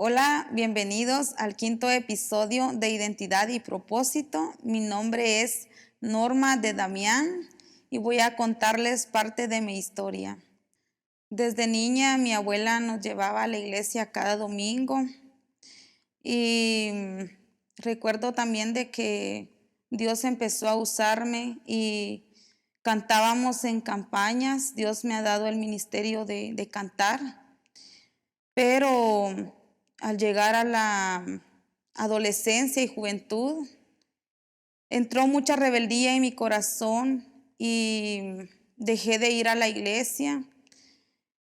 Hola, bienvenidos al quinto episodio de Identidad y Propósito. Mi nombre es Norma de Damián y voy a contarles parte de mi historia. Desde niña mi abuela nos llevaba a la iglesia cada domingo y recuerdo también de que Dios empezó a usarme y cantábamos en campañas. Dios me ha dado el ministerio de cantar, pero al llegar a la adolescencia y juventud, entró mucha rebeldía en mi corazón y dejé de ir a la iglesia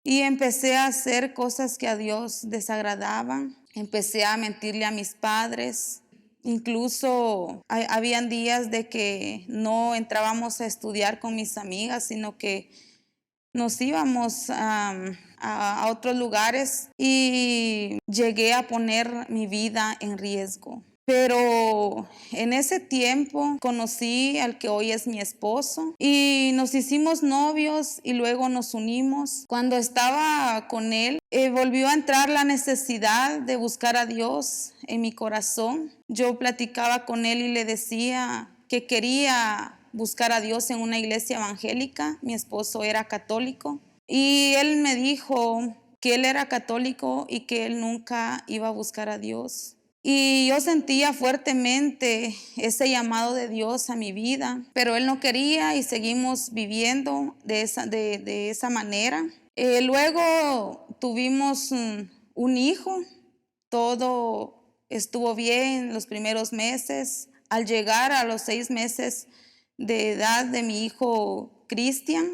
y empecé a hacer cosas que a Dios desagradaban. Empecé a mentirle a mis padres. Incluso habían días de que no entrábamos a estudiar con mis amigas, sino que nos íbamos a otros lugares y llegué a poner mi vida en riesgo. Pero en ese tiempo conocí al que hoy es mi esposo y nos hicimos novios y luego nos unimos. Cuando estaba con él, volvió a entrar la necesidad de buscar a Dios en mi corazón. Yo platicaba con él y le decía que quería buscar a Dios en una iglesia evangélica. Mi esposo era católico y él me dijo que él era católico y que él nunca iba a buscar a Dios. Y yo sentía fuertemente ese llamado de Dios a mi vida, pero él no quería y seguimos viviendo de esa manera. Luego tuvimos un hijo, todo estuvo bien los primeros meses. Al llegar a los 6 meses de edad de mi hijo Cristian,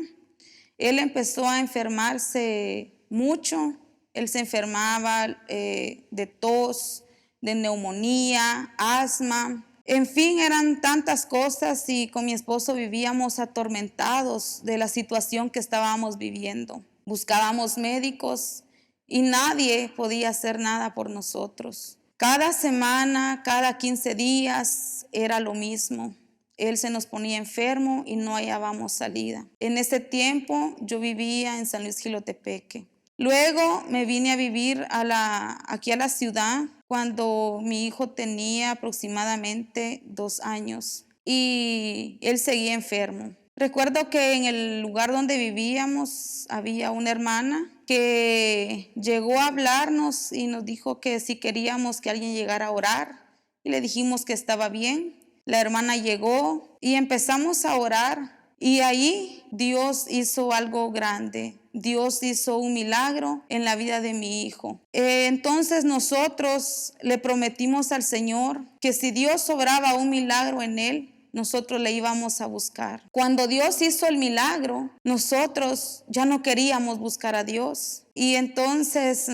él empezó a enfermarse mucho. Él se enfermaba de tos, de neumonía, asma. En fin, eran tantas cosas y con mi esposo vivíamos atormentados de la situación que estábamos viviendo. Buscábamos médicos y nadie podía hacer nada por nosotros. Cada semana, cada 15 días era lo mismo. Él se nos ponía enfermo y no hallábamos salida. En ese tiempo yo vivía en San Luis Jilotepeque. Luego me vine a vivir aquí a la ciudad cuando mi hijo tenía aproximadamente 2 años y él seguía enfermo. Recuerdo que en el lugar donde vivíamos había una hermana que llegó a hablarnos y nos dijo que si queríamos que alguien llegara a orar, y le dijimos que estaba bien. La hermana llegó y empezamos a orar y ahí Dios hizo algo grande. Dios hizo un milagro en la vida de mi hijo. Entonces nosotros le prometimos al Señor que si Dios obraba un milagro en él, nosotros le íbamos a buscar. Cuando Dios hizo el milagro, nosotros ya no queríamos buscar a Dios. Y entonces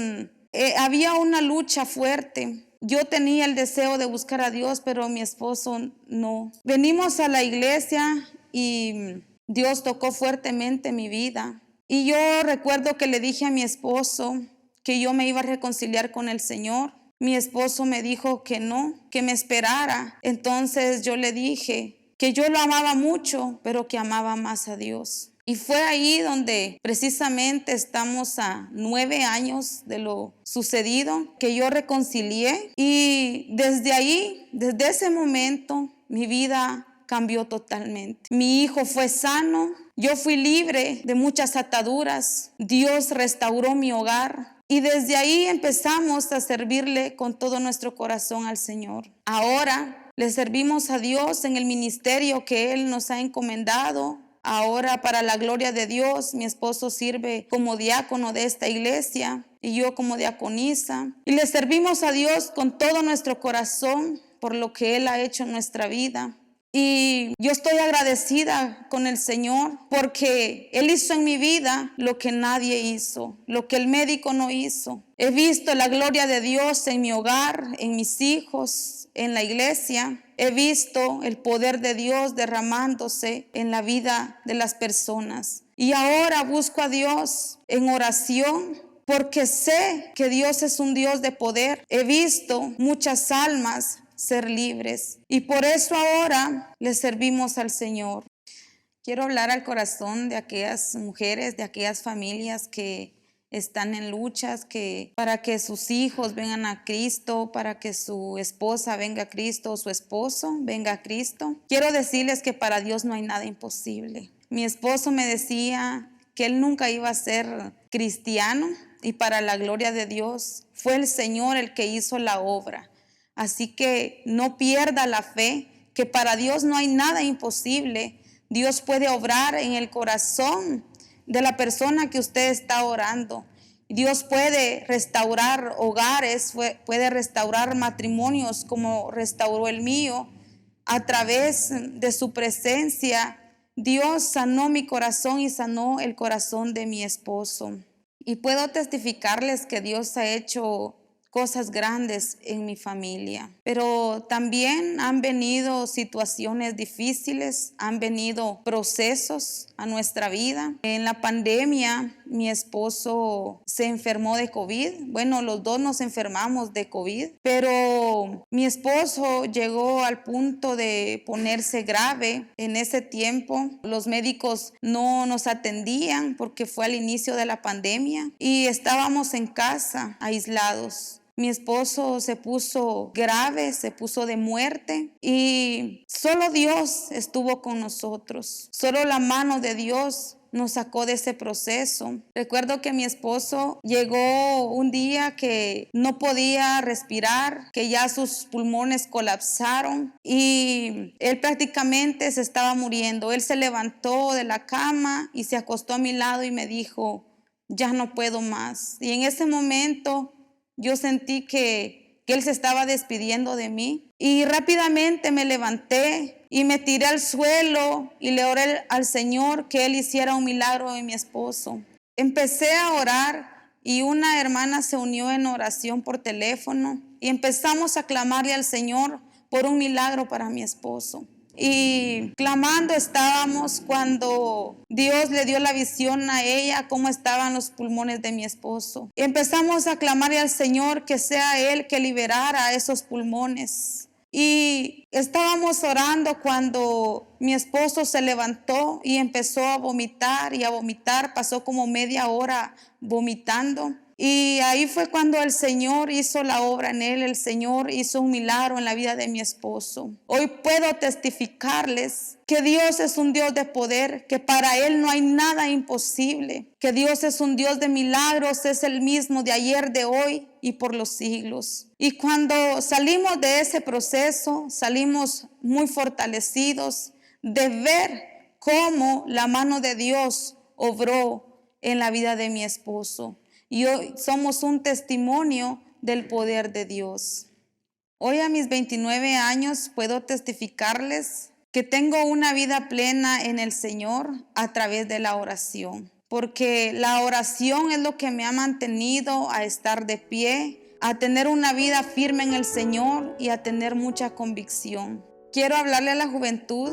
había una lucha fuerte. Yo tenía el deseo de buscar a Dios, pero mi esposo no. Venimos a la iglesia y Dios tocó fuertemente mi vida. Y yo recuerdo que le dije a mi esposo que yo me iba a reconciliar con el Señor. Mi esposo me dijo que no, que me esperara. Entonces yo le dije que yo lo amaba mucho, pero que amaba más a Dios. Y fue ahí donde precisamente estamos a 9 años de lo sucedido, que yo reconcilié. Y desde ahí, desde ese momento, mi vida cambió totalmente. Mi hijo fue sano, yo fui libre de muchas ataduras. Dios restauró mi hogar. Y desde ahí empezamos a servirle con todo nuestro corazón al Señor. Ahora le servimos a Dios en el ministerio que Él nos ha encomendado. Ahora, para la gloria de Dios, mi esposo sirve como diácono de esta iglesia y yo como diaconisa. Y le servimos a Dios con todo nuestro corazón por lo que Él ha hecho en nuestra vida. Y yo estoy agradecida con el Señor porque Él hizo en mi vida lo que nadie hizo, lo que el médico no hizo. He visto la gloria de Dios en mi hogar, en mis hijos, en la iglesia. He visto el poder de Dios derramándose en la vida de las personas. Y ahora busco a Dios en oración porque sé que Dios es un Dios de poder. He visto muchas almas ser libres y por eso ahora le servimos al Señor. Quiero hablar al corazón de aquellas mujeres, de aquellas familias que están en luchas, que para que sus hijos vengan a Cristo, para que su esposa venga a Cristo o su esposo venga a Cristo. Quiero decirles que para Dios no hay nada imposible. Mi esposo me decía que él nunca iba a ser cristiano y para la gloria de Dios fue el Señor el que hizo la obra. Así que no pierda la fe, que para Dios no hay nada imposible. Dios puede obrar en el corazón de la persona que usted está orando. Dios puede restaurar hogares, puede restaurar matrimonios como restauró el mío. A través de su presencia, Dios sanó mi corazón y sanó el corazón de mi esposo. Y puedo testificarles que Dios ha hecho cosas grandes en mi familia. Pero también han venido situaciones difíciles, han venido procesos a nuestra vida. En la pandemia, mi esposo se enfermó de COVID. Bueno, los dos nos enfermamos de COVID, pero mi esposo llegó al punto de ponerse grave. En ese tiempo, los médicos no nos atendían porque fue al inicio de la pandemia y estábamos en casa, aislados. Mi esposo se puso grave, se puso de muerte y solo Dios estuvo con nosotros. Solo la mano de Dios nos sacó de ese proceso. Recuerdo que mi esposo llegó un día que no podía respirar, que ya sus pulmones colapsaron y él prácticamente se estaba muriendo. Él se levantó de la cama y se acostó a mi lado y me dijo, ya no puedo más. Y en ese momento yo sentí que él se estaba despidiendo de mí y rápidamente me levanté y me tiré al suelo y le oré al Señor que Él hiciera un milagro en mi esposo. Empecé a orar y una hermana se unió en oración por teléfono y empezamos a clamarle al Señor por un milagro para mi esposo. Y clamando estábamos cuando Dios le dio la visión a ella cómo estaban los pulmones de mi esposo. Y empezamos a clamarle al Señor que sea Él que liberara esos pulmones. Y estábamos orando cuando mi esposo se levantó y empezó a vomitar y a vomitar. Pasó como media hora vomitando. Y ahí fue cuando el Señor hizo la obra en él. El Señor hizo un milagro en la vida de mi esposo. Hoy puedo testificarles que Dios es un Dios de poder, que para Él no hay nada imposible, que Dios es un Dios de milagros, es el mismo de ayer, de hoy y por los siglos. Y cuando salimos de ese proceso, salimos muy fortalecidos de ver cómo la mano de Dios obró en la vida de mi esposo. Y hoy somos un testimonio del poder de Dios. Hoy a mis 29 años puedo testificarles que tengo una vida plena en el Señor a través de la oración. Porque la oración es lo que me ha mantenido a estar de pie, a tener una vida firme en el Señor y a tener mucha convicción. Quiero hablarle a la juventud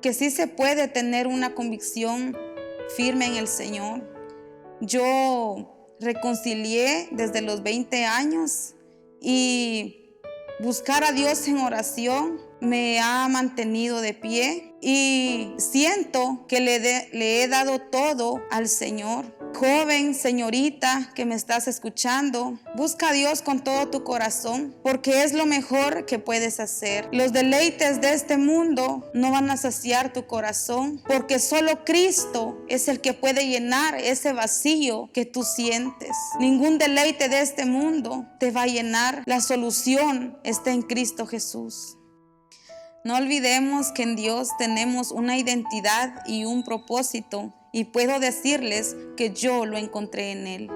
que sí se puede tener una convicción firme en el Señor. Yo reconcilié desde los 20 años y buscar a Dios en oración me ha mantenido de pie y siento que le he dado todo al Señor. Joven, señorita que me estás escuchando, busca a Dios con todo tu corazón porque es lo mejor que puedes hacer. Los deleites de este mundo no van a saciar tu corazón porque solo Cristo es el que puede llenar ese vacío que tú sientes. Ningún deleite de este mundo te va a llenar. La solución está en Cristo Jesús. No olvidemos que en Dios tenemos una identidad y un propósito, y puedo decirles que yo lo encontré en Él.